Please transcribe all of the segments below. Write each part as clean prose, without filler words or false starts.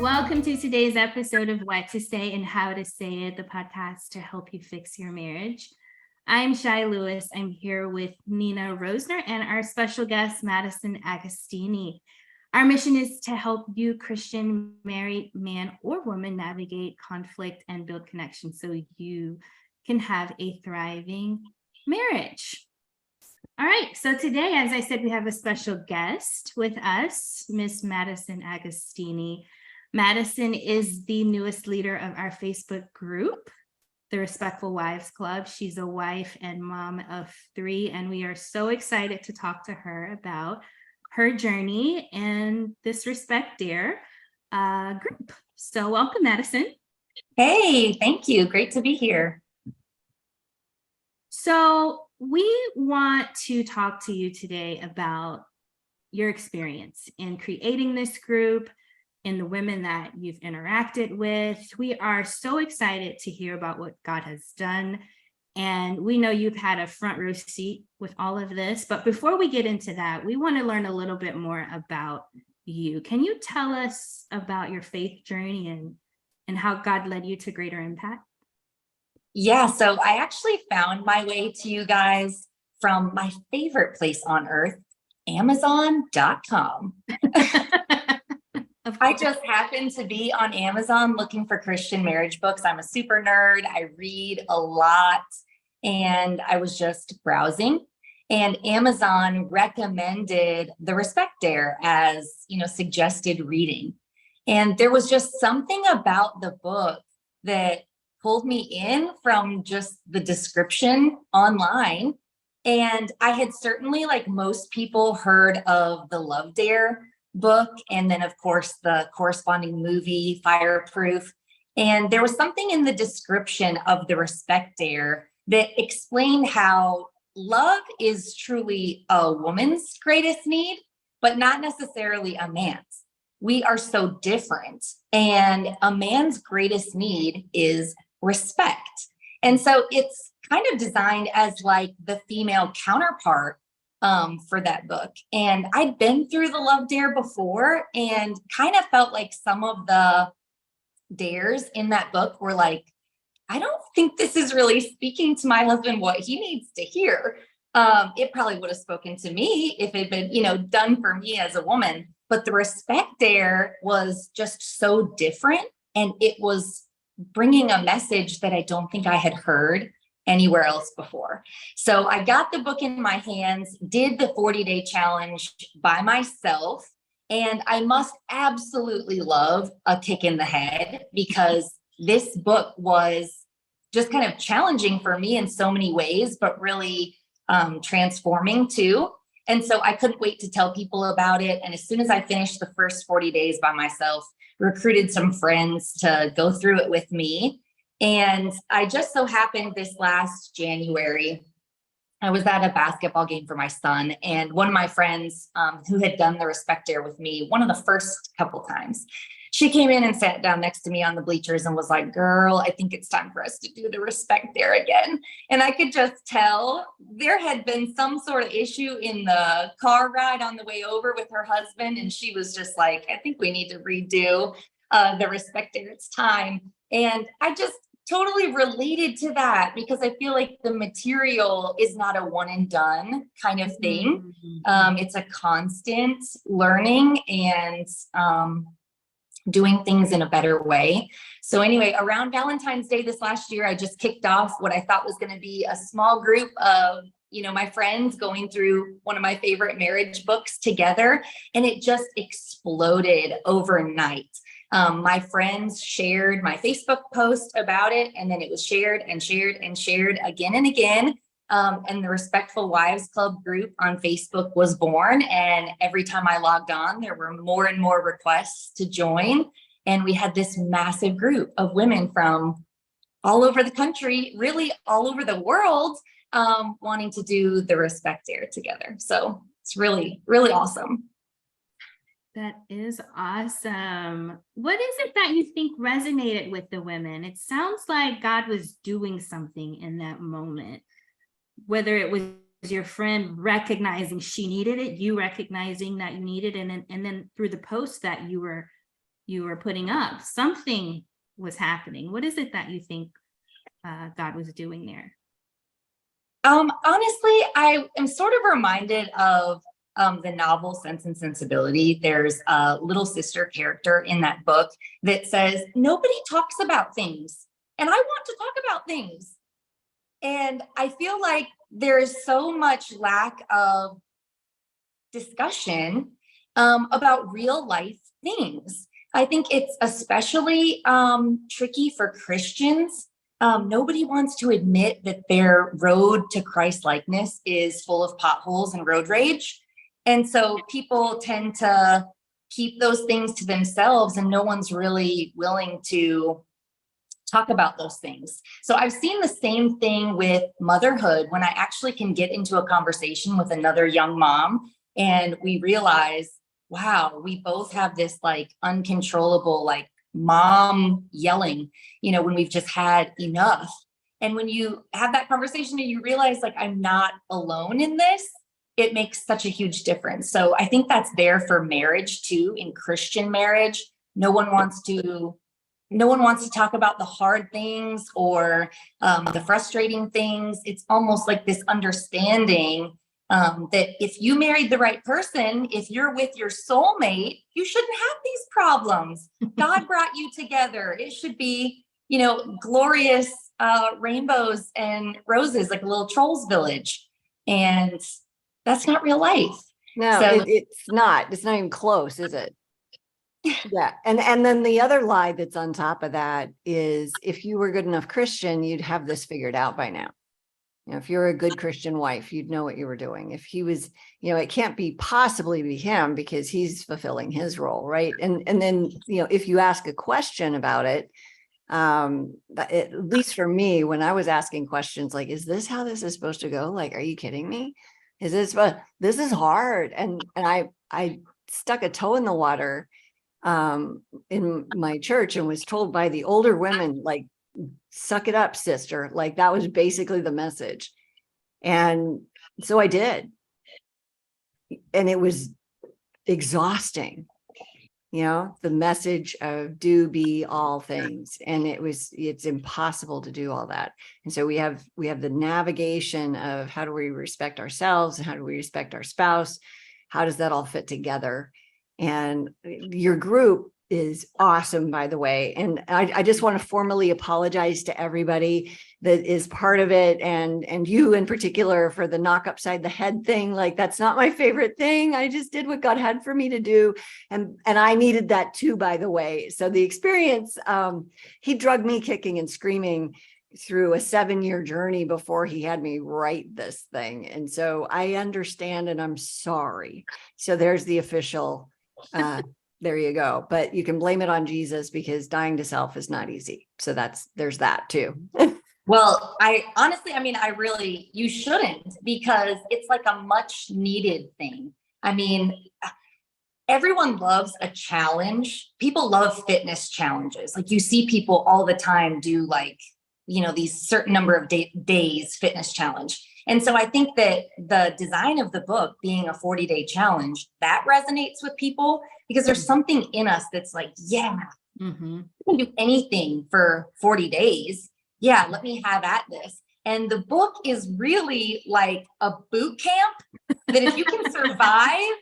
Welcome to today's episode of What to Say and How to Say It, the podcast to help you fix your marriage. I'm Shai Lewis. I'm here with Nina Rosner and our special guest, Madison Agostini. Our mission is to help you, Christian married man or woman, navigate conflict and build connection so you can have a thriving marriage. All right, so today, as I said, we have a special guest with us, Miss Madison Agostini. Madison is the newest leader of our Facebook group, the Respectful Wives Club. She's a wife and mom of 3, and we are so excited to talk to her about her journey in this Respect Dare group. So welcome, Madison. Hey, thank you. Great to be here. So we want to talk to you today about your experience in creating this group and the women that you've interacted with. We are so excited to hear about what God has done. And we know you've had a front row seat with all of this. But before we get into that, we want to learn a little bit more about you. Can you tell us about your faith journey and how God led you to greater impact? Yeah, so I actually found my way to you guys from my favorite place on earth, Amazon.com. I just happened to be on Amazon looking for Christian marriage books. I'm a super nerd. I read a lot, and I was just browsing, and Amazon recommended the Respect Dare as, suggested reading. And there was just something about the book that pulled me in from just the description online. And I had certainly, like most people, heard of the Love Dare book, and then of course the corresponding movie Fireproof. And there was something in the description of the Respect Dare that explained how love is truly a woman's greatest need, but not necessarily a man's. We are so different, and a man's greatest need is respect. And so it's kind of designed as like the female counterpart for that book. And I'd been through the Love Dare before and kind of felt like some of the dares in that book were like, I don't think this is really speaking to my husband what he needs to hear. It probably would have spoken to me if it had been, done for me as a woman. But the Respect Dare was just so different, and it was bringing a message that I don't think I had heard anywhere else before. So I got the book in my hands, did the 40-day challenge by myself, and I must absolutely love a kick in the head, because this book was just kind of challenging for me in so many ways, but really transforming too. And so I couldn't wait to tell people about it. And as soon as I finished the first 40 days by myself, recruited some friends to go through it with me. And I just so happened this last January, I was at a basketball game for my son, and one of my friends who had done the Respect Dare with me, one of the first couple times, she came in and sat down next to me on the bleachers and was like, girl, I think it's time for us to do the Respect Dare again. And I could just tell there had been some sort of issue in the car ride on the way over with her husband. And she was just like, I think we need to redo the Respect Dare. It's time. And I just totally related to that, because I feel like the material is not a one and done kind of thing. It's a constant learning and doing things in a better way. So anyway, around Valentine's Day this last year, I just kicked off what I thought was going to be a small group of, my friends going through one of my favorite marriage books together. And it just exploded overnight. My friends shared my Facebook post about it, and then it was shared and shared and shared again and again. And the Respectful Wives Club group on Facebook was born. And every time I logged on, there were more and more requests to join. And we had this massive group of women from all over the country, really all over the world, wanting to do the Respect Dare together. So it's really, really awesome. That is awesome. What is it that you think resonated with the women? It sounds like God was doing something in that moment, whether it was your friend recognizing she needed it, you recognizing that you needed it, and then through the post that you were you were putting up. Something was happening. What is it that you think God was doing there? Honestly, I am sort of reminded of the novel Sense and Sensibility. There's a little sister character in that book that says, nobody talks about things, and I want to talk about things. And I feel like there is so much lack of discussion about real life things. I think it's especially tricky for Christians. Nobody wants to admit that their road to Christ likeness is full of potholes and road rage. And so people tend to keep those things to themselves, and no one's really willing to talk about those things. So I've seen the same thing with motherhood when I actually can get into a conversation with another young mom and we realize, wow, we both have this like uncontrollable, like mom yelling, when we've just had enough. And when you have that conversation and you realize like, I'm not alone in this, it makes such a huge difference. So I think that's there for marriage too. In Christian marriage, no one wants to talk about the hard things or the frustrating things. It's almost like this understanding that if you married the right person, if you're with your soulmate, you shouldn't have these problems. God brought you together. It should be, glorious rainbows and roses, like a little trolls village. And that's not real life. No, So, it's not. It's not even close, is it? Yeah. And then the other lie that's on top of that is if you were a good enough Christian, you'd have this figured out by now. If you're a good Christian wife, you'd know what you were doing. If he was, it can't possibly be him because he's fulfilling his role, right? And then, if you ask a question about it, at least for me, when I was asking questions like, is this how this is supposed to go? Like, are you kidding me? This is hard. And I stuck a toe in the water in my church and was told by the older women, like, suck it up, sister. Like that was basically the message. And so I did. And it was exhausting, the message of do be all things. And it's impossible to do all that. And so we have the navigation of how do we respect ourselves and how do we respect our spouse? How does that all fit together? And your group is awesome, by the way. And I just want to formally apologize to everybody that is part of it. And you in particular for the knock upside the head thing. Like, that's not my favorite thing. I just did what God had for me to do. And I needed that too, by the way. So the experience, he drugged me kicking and screaming through a 7-year journey before he had me write this thing. And so I understand and I'm sorry. So there's the official there you go. But you can blame it on Jesus because dying to self is not easy. So there's that too. well, I honestly, you shouldn't, because it's like a much needed thing. Everyone loves a challenge. People love fitness challenges. Like you see people all the time do like, these certain number of days fitness challenge. And so I think that the design of the book being a 40-day challenge, that resonates with people because there's something in us that's like, yeah, you can do anything for 40 days. Yeah, let me have at this. And the book is really like a boot camp that if you can survive,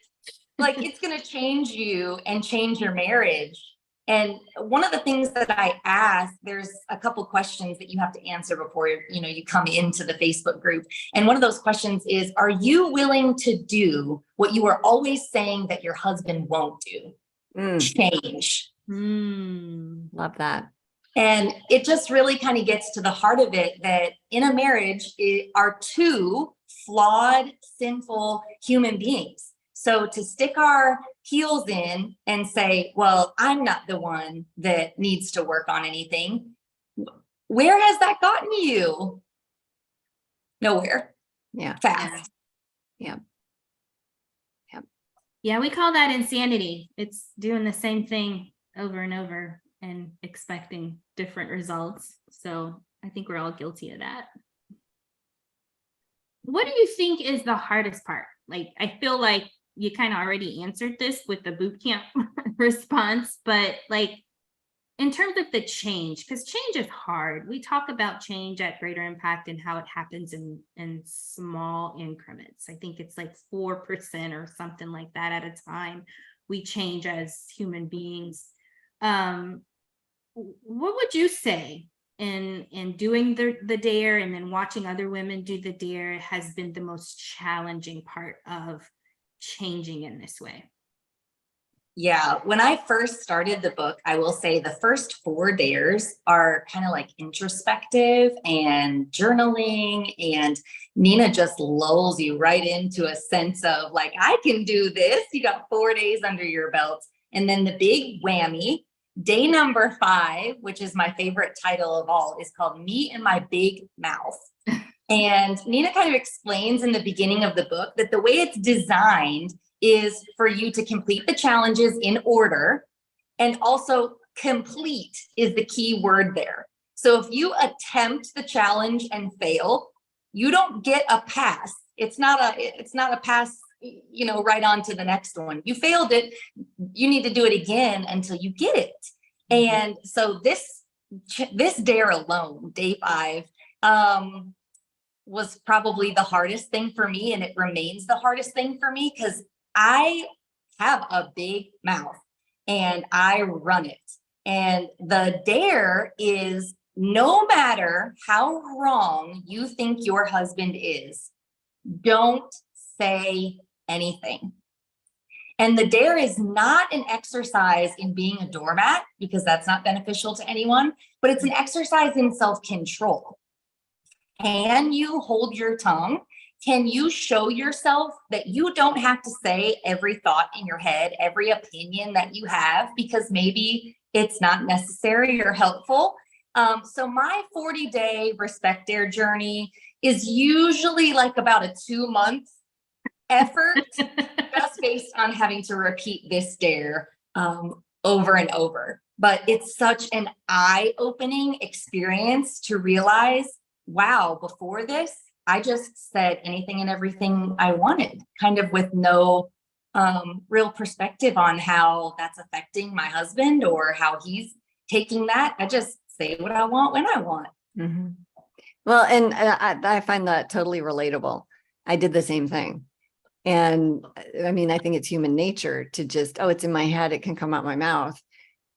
like it's going to change you and change your marriage. And one of the things that I ask, there's a couple questions that you have to answer before, you come into the Facebook group. And one of those questions is, are you willing to do what you are always saying that your husband won't do? Change. Love that. And it just really kind of gets to the heart of it that in a marriage are two flawed, sinful human beings. So to stick our heels in and say, well, I'm not the one that needs to work on anything. Where has that gotten you? Nowhere. Yeah. Fast. Yeah. Yeah, we call that insanity. It's doing the same thing over and over and expecting different results. So I think we're all guilty of that. What do you think is the hardest part? Like, I feel like you kind of already answered this with the boot camp response, but like in terms of the change, because change is hard. We talk about change at Greater Impact and how it happens in small increments. I think it's like 4% or something like that at a time. We change as human beings. What would you say in doing the dare and then watching other women do the dare has been the most challenging part of changing in this way? Yeah, when I first started the book, I will say the first 4 dares are kind of like introspective and journaling, and Nina just lulls you right into a sense of like, I can do this. You got 4 days under your belt. And then the big whammy, day number 5, which is my favorite title of all, is called Me and My Big Mouth. And Nina kind of explains in the beginning of the book that the way it's designed is for you to complete the challenges in order, and also complete is the key word there. So if you attempt the challenge and fail, you don't get a pass. It's not a pass, right on to the next one. You failed it. You need to do it again until you get it. And so this dare alone, day 5, was probably the hardest thing for me, and it remains the hardest thing for me because I have a big mouth and I run it. And the dare is, no matter how wrong you think your husband is, don't say anything. And the dare is not an exercise in being a doormat, because that's not beneficial to anyone, but it's an exercise in self-control. Can you hold your tongue? Can you show yourself that you don't have to say every thought in your head, every opinion that you have, because maybe it's not necessary or helpful? So my 40-day respect dare journey is usually like about a 2-month effort, just based on having to repeat this dare over and over. But it's such an eye-opening experience to realize, wow, before this, I just said anything and everything I wanted, kind of with no real perspective on how that's affecting my husband or how he's taking that. I just say what I want when I want. Mm-hmm. Well, and I find that totally relatable. I did the same thing. And I mean, I think it's human nature to just, it's in my head, it can come out my mouth.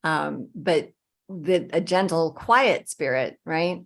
But a gentle, quiet spirit, right,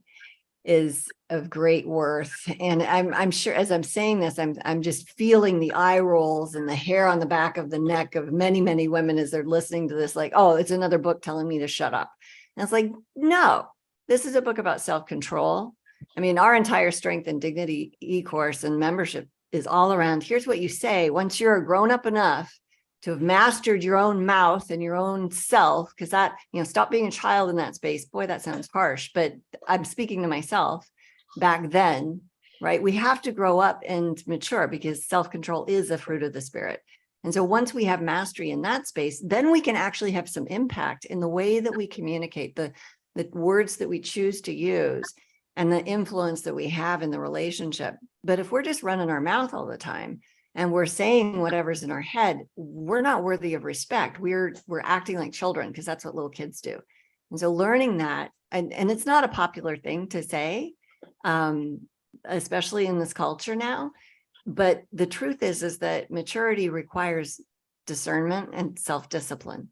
is of great worth. And I'm sure as I'm saying this, I'm just feeling the eye rolls and the hair on the back of the neck of many, many women as they're listening to this, like, oh, it's another book telling me to shut up. And it's like, no, this is a book about self-control. I mean, our entire Strength and Dignity e-course and membership is all around, here's what you say once you're grown up enough to have mastered your own mouth and your own self, because that, stop being a child in that space. Boy, that sounds harsh, but I'm speaking to myself back then, right? We have to grow up and mature because self-control is a fruit of the spirit. And so once we have mastery in that space, then we can actually have some impact in the way that we communicate, the words that we choose to use, and the influence that we have in the relationship. But if we're just running our mouth all the time and we're saying whatever's in our head, we're not worthy of respect. We're acting like children, because that's what little kids do. And so learning that, and it's not a popular thing to say, especially in this culture now. But the truth is that maturity requires discernment and self-discipline.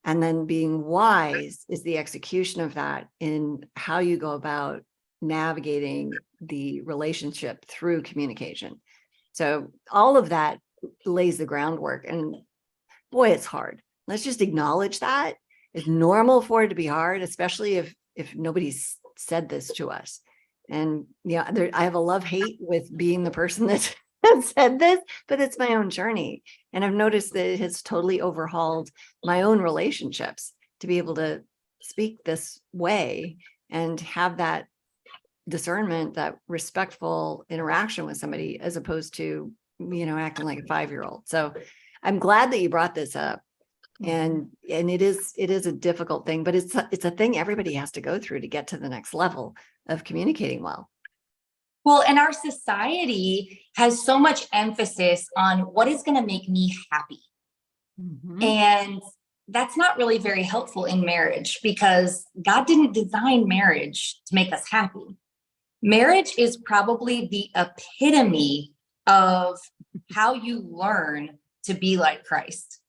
And then being wise is the execution of that in how you go about navigating the relationship through communication. So all of that lays the groundwork. And boy, it's hard. Let's just acknowledge that. It's normal for it to be hard, especially if nobody's said this to us. And I have a love-hate with being the person that said this, but it's my own journey. And I've noticed that it has totally overhauled my own relationships to be able to speak this way and have that discernment, that respectful interaction with somebody, as opposed to, acting like a 5-year-old. So I'm glad that you brought this up. And it is a difficult thing, but it's a thing everybody has to go through to get to the next level of communicating well. Well, and our society has so much emphasis on what is going to make me happy. Mm-hmm. And that's not really very helpful in marriage, because God didn't design marriage to make us happy. Marriage is probably the epitome of how you learn to be like Christ.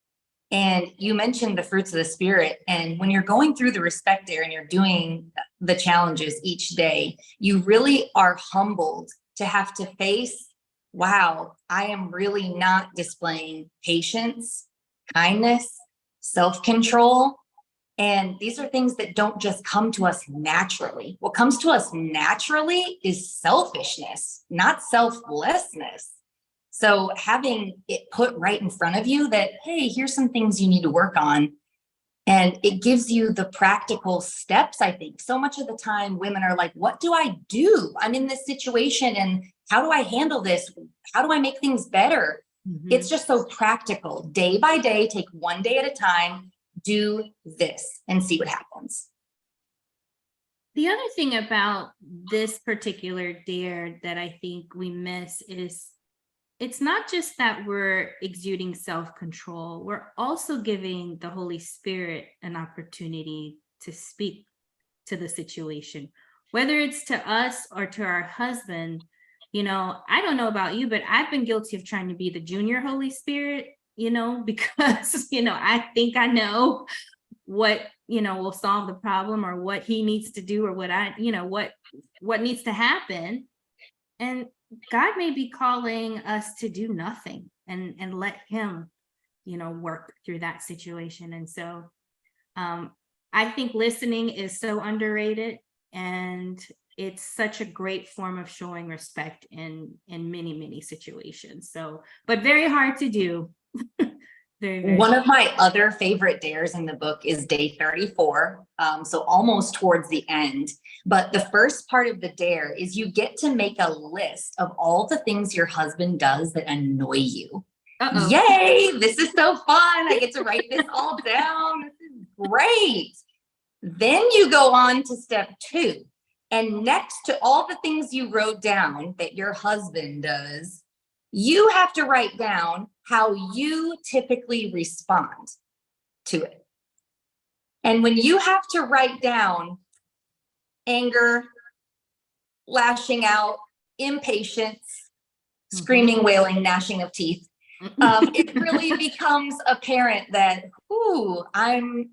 And you mentioned the fruits of the Spirit. And when you're going through the respect dare and you're doing the challenges each day, you really are humbled to have to face, wow, I am really not displaying patience, kindness, self-control. And these are things that don't just come to us naturally. What comes to us naturally is selfishness, not selflessness. So having it put right in front of you that, hey, here's some things you need to work on. And it gives you the practical steps, I think. So much of the time, women are like, what do I do? I'm in this situation, and how do I handle this? How do I make things better? Mm-hmm. It's just so practical. Day by day, take one day at a time, do this and see what happens. The other thing about this particular dare that I think we miss is it's not just that we're exuding self-control, we're also giving the Holy Spirit an opportunity to speak to the situation, whether it's to us or to our husband. You know, I don't know about you, but I've been guilty of trying to be the junior Holy Spirit, you know, because, you know, I think I know what, you know, will solve the problem, or what he needs to do, or what I, you know, what needs to happen. And God may be calling us to do nothing and let him, you know, work through that situation. And so I think listening is so underrated, and it's such a great form of showing respect in many, many situations. So, but very hard to do. One of my other favorite dares in the book is day 34. So almost towards the end. But the first part of the dare is you get to make a list of all the things your husband does that annoy you. Uh-oh. Yay! This is so fun. I get to write this all down. This is great. Then you go on to step 2. And next to all the things you wrote down that your husband does, you have to write down how you typically respond to it. And when you have to write down anger, lashing out, impatience, screaming, wailing, gnashing of teeth, it really becomes apparent that, ooh, I'm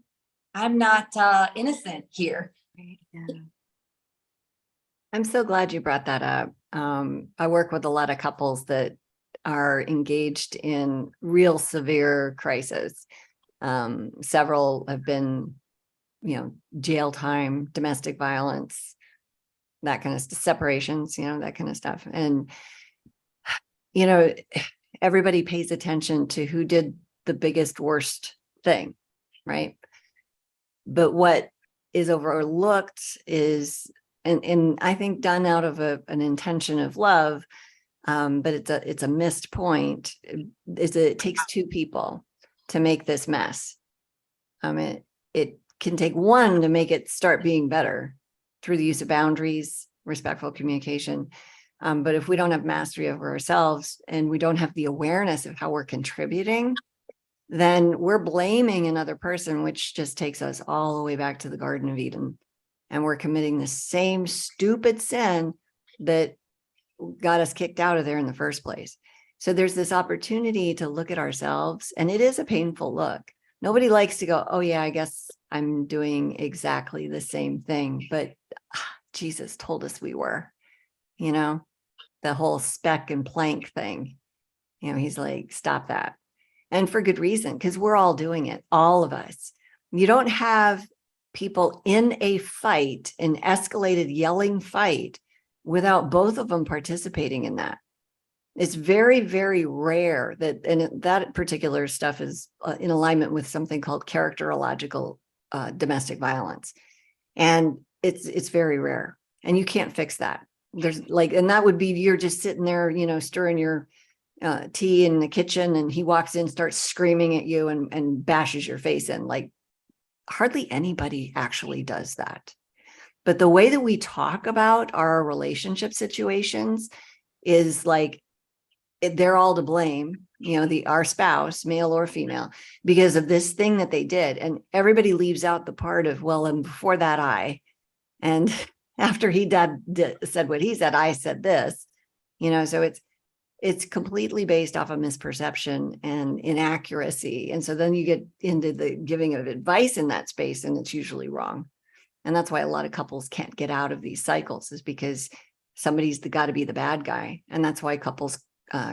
not innocent here. Yeah. I'm so glad you brought that up. I work with a lot of couples that are engaged in real severe crisis. Several have been, you know, jail time, domestic violence, that kind of separations, you know, that kind of stuff. And, you know, everybody pays attention to who did the biggest, worst thing, right? But what is overlooked is, and I think done out of an intention of love, but it's a missed point, is that it takes 2 people to make this mess. It can take one to make it start being better through the use of boundaries, respectful communication. But if we don't have mastery over ourselves, and we don't have the awareness of how we're contributing, then we're blaming another person, which just takes us all the way back to the Garden of Eden. And we're committing the same stupid sin that got us kicked out of there in the first place. So there's this opportunity to look at ourselves, and it is a painful look. Nobody likes to go, oh yeah, I guess I'm doing exactly the same thing, but Jesus told us we were, you know, the whole speck and plank thing. You know, he's like, stop that. And for good reason, because we're all doing it, all of us. You don't have people in a fight, an escalated yelling fight, without both of them participating in that. It's very, very rare that, and that particular stuff is in alignment with something called characterological domestic violence. And it's very rare, and you can't fix that. There's like, and that would be, you're just sitting there, you know, stirring your tea in the kitchen, and he walks in, starts screaming at you and bashes your face in. Like, hardly anybody actually does that. But the way that we talk about our relationship situations is like, they're all to blame. our spouse, male or female, because of this thing that they did. And everybody leaves out the part of, well, and before that, and after he said what he said, I said this, so it's completely based off of misperception and inaccuracy. And so then you get into the giving of advice in that space, and it's usually wrong. And that's why a lot of couples can't get out of these cycles, is because somebody's got to be the bad guy. And that's why couples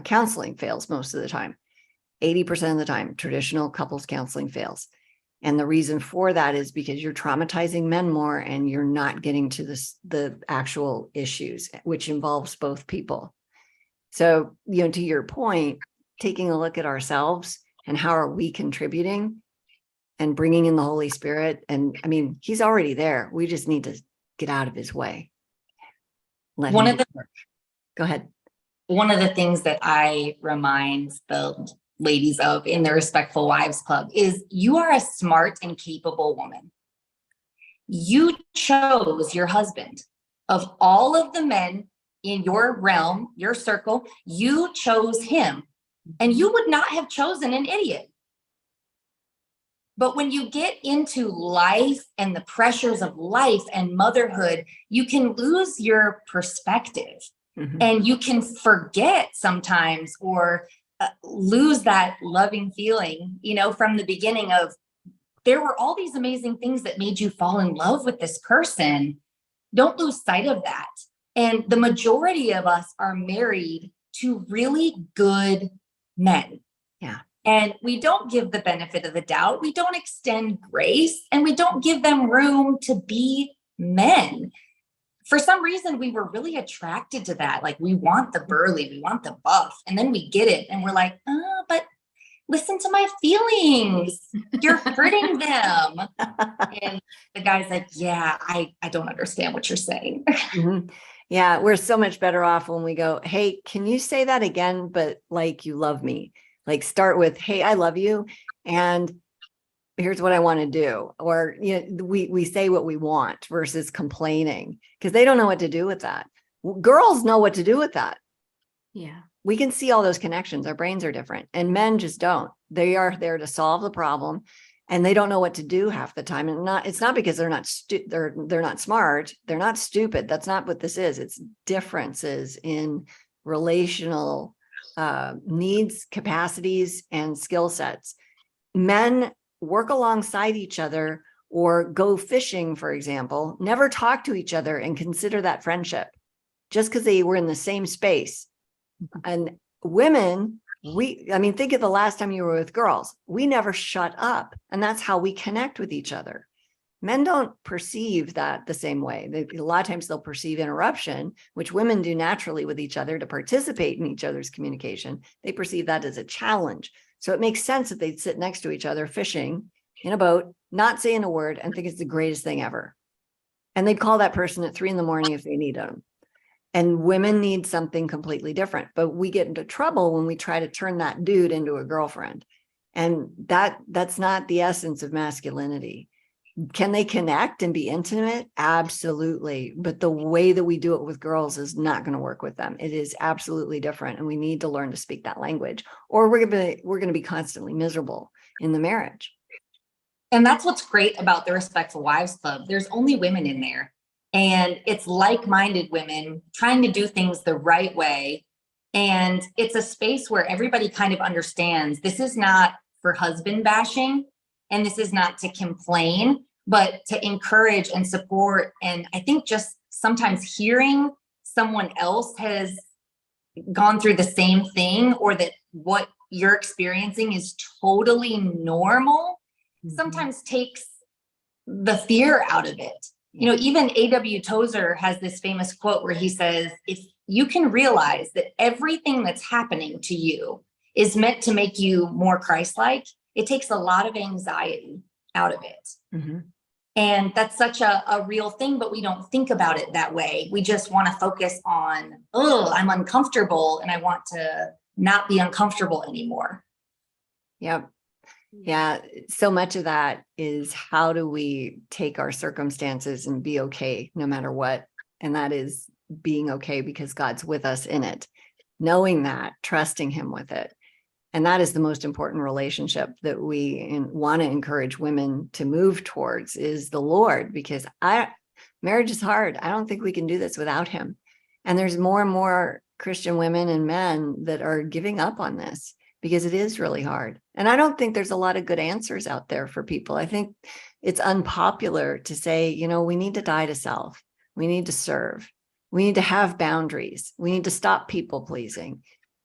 counseling fails most of the time. 80% of the time, traditional couples counseling fails. And the reason for that is because you're traumatizing men more, and you're not getting to the actual issues, which involves both people. So, to your point, taking a look at ourselves and how are we contributing and bringing in the Holy Spirit. And I mean, he's already there. We just need to get out of his way. Go ahead. One of the things that I remind the ladies of in the Respectful Wives Club is you are a smart and capable woman. You chose your husband. Of all of the men in your realm, your circle, you chose him, and you would not have chosen an idiot. But when you get into life and the pressures of life and motherhood, you can lose your perspective, and you can forget sometimes, or lose that loving feeling, from the beginning of, there were all these amazing things that made you fall in love with this person. Don't lose sight of that. And the majority of us are married to really good men. Yeah. And we don't give the benefit of the doubt. We don't extend grace, and we don't give them room to be men. For some reason, we were really attracted to that. Like, we want the burly, we want the buff. And then we get it, and we're like, oh, but listen to my feelings. You're hurting them. And the guy's like, yeah, I don't understand what you're saying. Yeah, we're so much better off when we go, hey, can you say that again? But like, you love me. Like, start with, hey, I love you, and here's what I want to do. Or, we say what we want versus complaining, because they don't know what to do with that. Girls know what to do with that. Yeah. We can see all those connections. Our brains are different, and men just don't. They are there to solve the problem, and they don't know what to do half the time. And it's not because they're not they're not smart. They're not stupid. That's not what this is. It's differences in relational needs, capacities, and skill sets. Men work alongside each other, or go fishing, for example, never talk to each other and consider that friendship just because they were in the same space. And women, think of the last time you were with girls. We never shut up. And that's how we connect with each other. Men don't perceive that the same way. A lot of times they'll perceive interruption, which women do naturally with each other to participate in each other's communication. They perceive that as a challenge. So it makes sense that they'd sit next to each other fishing in a boat, not saying a word, and think it's the greatest thing ever. And they'd call that person at 3 a.m. if they need them. And women need something completely different. But we get into trouble when we try to turn that dude into a girlfriend. And that's not the essence of masculinity. Can they connect and be intimate? Absolutely. But the way that we do it with girls is not going to work with them. It is absolutely different. And we need to learn to speak that language, or we're going to be constantly miserable in the marriage. And that's what's great about the Respectful Wives Club. There's only women in there, and it's like-minded women trying to do things the right way. And it's a space where everybody kind of understands this is not for husband bashing, and this is not to complain, but to encourage and support. And I think just sometimes hearing someone else has gone through the same thing, or that what you're experiencing is totally normal, sometimes takes the fear out of it. Even A.W. Tozer has this famous quote where he says, if you can realize that everything that's happening to you is meant to make you more Christ-like, it takes a lot of anxiety out of it. And that's such a real thing, but we don't think about it that way. We just want to focus on, I'm uncomfortable, and I want to not be uncomfortable anymore. Yep. Yeah. So much of that is, how do we take our circumstances and be okay no matter what? And that is being okay because God's with us in it, knowing that, trusting him with it. And that is the most important relationship that we want to encourage women to move towards, is the Lord, because marriage is hard. I don't think we can do this without him. And there's more and more Christian women and men that are giving up on this because it is really hard. And I don't think there's a lot of good answers out there for people. I think it's unpopular to say, we need to die to self. We need to serve. We need to have boundaries. We need to stop people pleasing.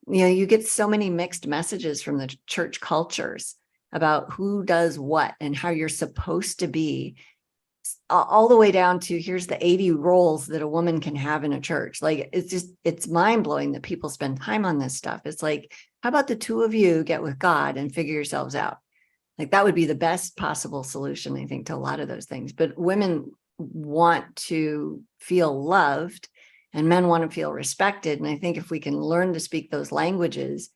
You get so many mixed messages from the church cultures about who does what and how you're supposed to be, all the way down to here's the 80 roles that a woman can have in a church. Like, it's mind blowing that people spend time on this stuff. It's like, how about the two of you get with God and figure yourselves out? Like, that would be the best possible solution, I think, to a lot of those things. But women want to feel loved and men want to feel respected. And I think if we can learn to speak those languages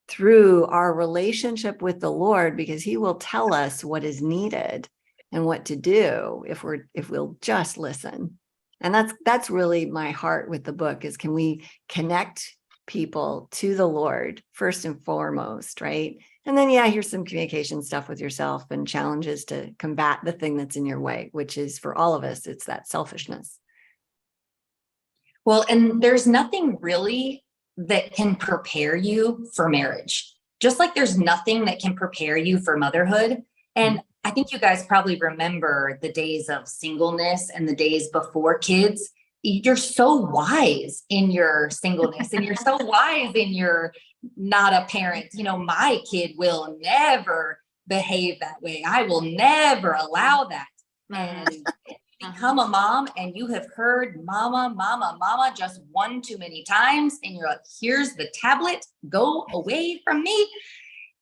through our relationship with the Lord, because he will tell us what is needed and what to do if we'll just listen. And that's really my heart with the book, is can we connect people to the Lord first and foremost, right? And then, here's some communication stuff with yourself and challenges to combat the thing that's in your way, which is, for all of us, it's that selfishness. Well, and there's nothing really that can prepare you for marriage, just like there's nothing that can prepare you for motherhood. And I think you guys probably remember the days of singleness and the days before kids. You're so wise in your singleness and you're so wise in your not a parent. My kid will never behave that way. I will never allow that. And become a mom and you have heard mama, mama, mama just one too many times. And you're like, here's the tablet, go away from me.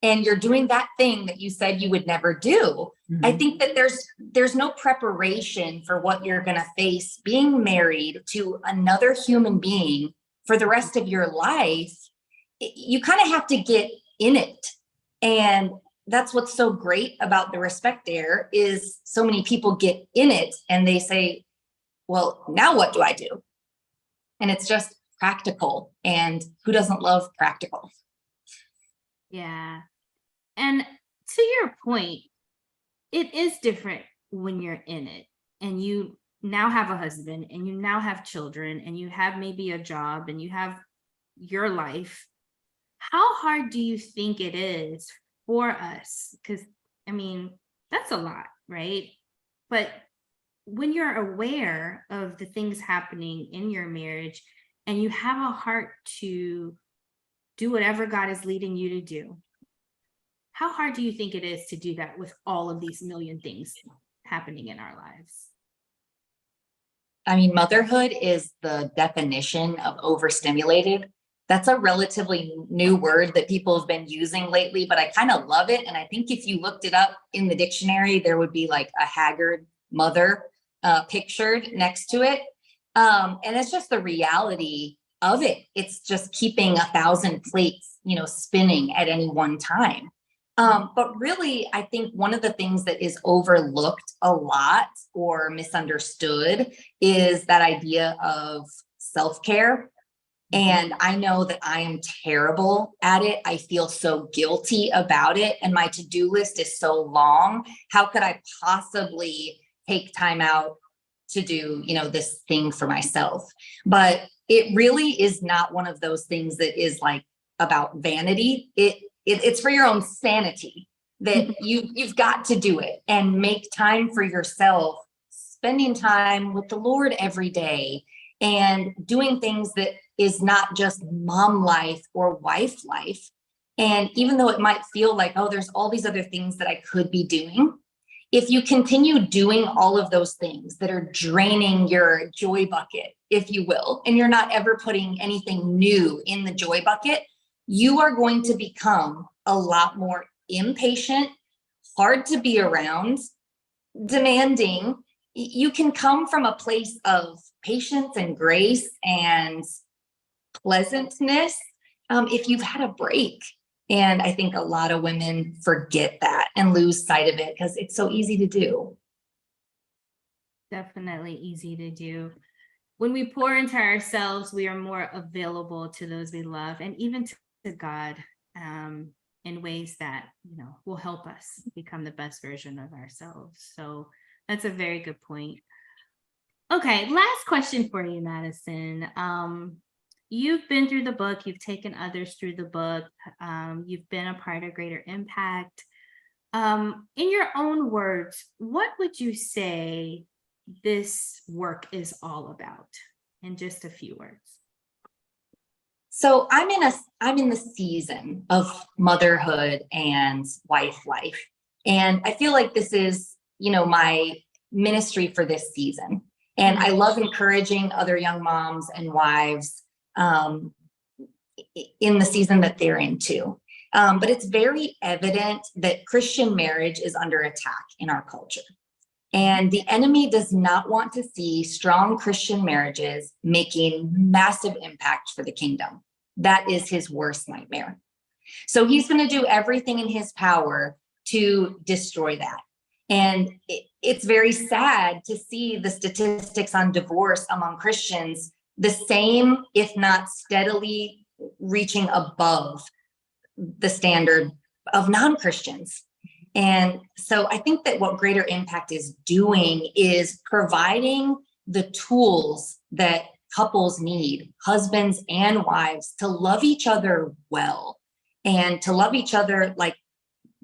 And you're doing that thing that you said you would never do. Mm-hmm. I think that there's no preparation for what you're going to face being married to another human being for the rest of your life. You kind of have to get in it. And that's what's so great about the Respect Dare, is so many people get in it and they say, well, now what do I do? And it's just practical. And who doesn't love practical? Yeah. And to your point, it is different when you're in it and you now have a husband and you now have children and you have maybe a job and you have your life. How hard do you think it is for us? Because, that's a lot, right? But when you're aware of the things happening in your marriage and you have a heart to do whatever God is leading you to do, how hard do you think it is to do that with all of these million things happening in our lives? Motherhood is the definition of overstimulated. That's a relatively new word that people have been using lately, but I kind of love it. And I think if you looked it up in the dictionary, there would be like a haggard mother pictured next to it. And it's just the reality of it. It's just keeping 1,000 plates, spinning at any one time. But really, I think one of the things that is overlooked a lot or misunderstood is that idea of self-care. And I know that I am terrible at it. I feel so guilty about it. And my to-do list is so long. How could I possibly take time out to do, this thing for myself? But it really is not one of those things that is like about vanity. It's for your own sanity, that you've got to do it and make time for yourself, spending time with the Lord every day and doing things that is not just mom life or wife life. And even though it might feel like, oh, there's all these other things that I could be doing, if you continue doing all of those things that are draining your joy bucket, if you will, and you're not ever putting anything new in the joy bucket, you are going to become a lot more impatient, hard to be around, demanding. You can come from a place of patience and grace and pleasantness if you've had a break. And I think a lot of women forget that and lose sight of it because it's so easy to do. Definitely easy to do. When we pour into ourselves, we are more available to those we love and even to God. in ways that, will help us become the best version of ourselves. So that's a very good point. Okay, last question for you, Madison. You've been through the book, you've taken others through the book, you've been a part of Greater Impact. In your own words, what would you say this work is all about in just a few words? So I'm in the season of motherhood and wife life. And I feel like this is, my ministry for this season. And I love encouraging other young moms and wives in the season that they're in too. But it's very evident that Christian marriage is under attack in our culture. And the enemy does not want to see strong Christian marriages making massive impact for the kingdom. That is his worst nightmare. So he's going to do everything in his power to destroy that. And it's very sad to see the statistics on divorce among Christians the same, if not steadily reaching above the standard of non-Christians. And so I think that what Greater Impact is doing is providing the tools that couples need, husbands and wives, to love each other well and to love each other like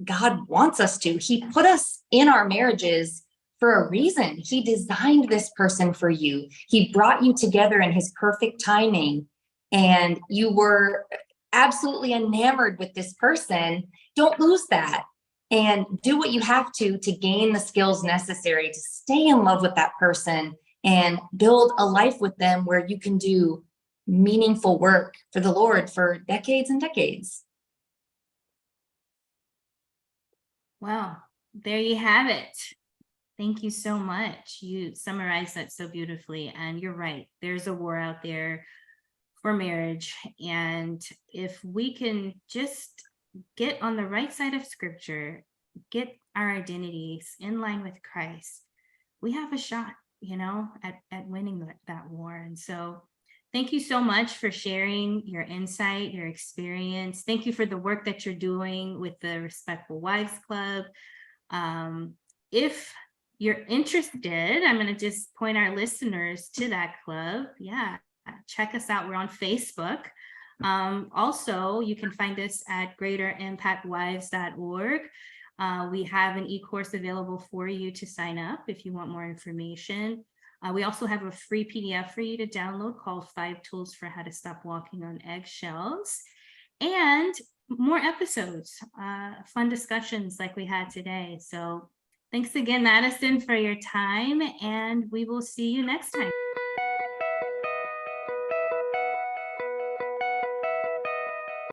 God wants us to. He put us in our marriages for a reason. He designed this person for you. He brought you together in his perfect timing, and you were absolutely enamored with this person. Don't lose that, and do what you have to gain the skills necessary to stay in love with that person and build a life with them where you can do meaningful work for the Lord for decades and decades. Well, there you have it. Thank you so much. You summarized that so beautifully. And you're right. There's a war out there for marriage. And if we can just get on the right side of scripture, get our identities in line with Christ, we have a shot, at winning that war. And so thank you so much for sharing your insight, your experience. Thank you for the work that you're doing with the Respectful Wives Club. If you're interested, I'm going to just point our listeners to that club. Yeah, check us out. We're on Facebook. Also, you can find us at greaterimpactwives.org. We have an e-course available for you to sign up if you want more information. We also have a free PDF for you to download called 5 Tools for How to Stop Walking on Eggshells, and more episodes, fun discussions like we had today. So thanks again, Madison, for your time, and we will see you next time.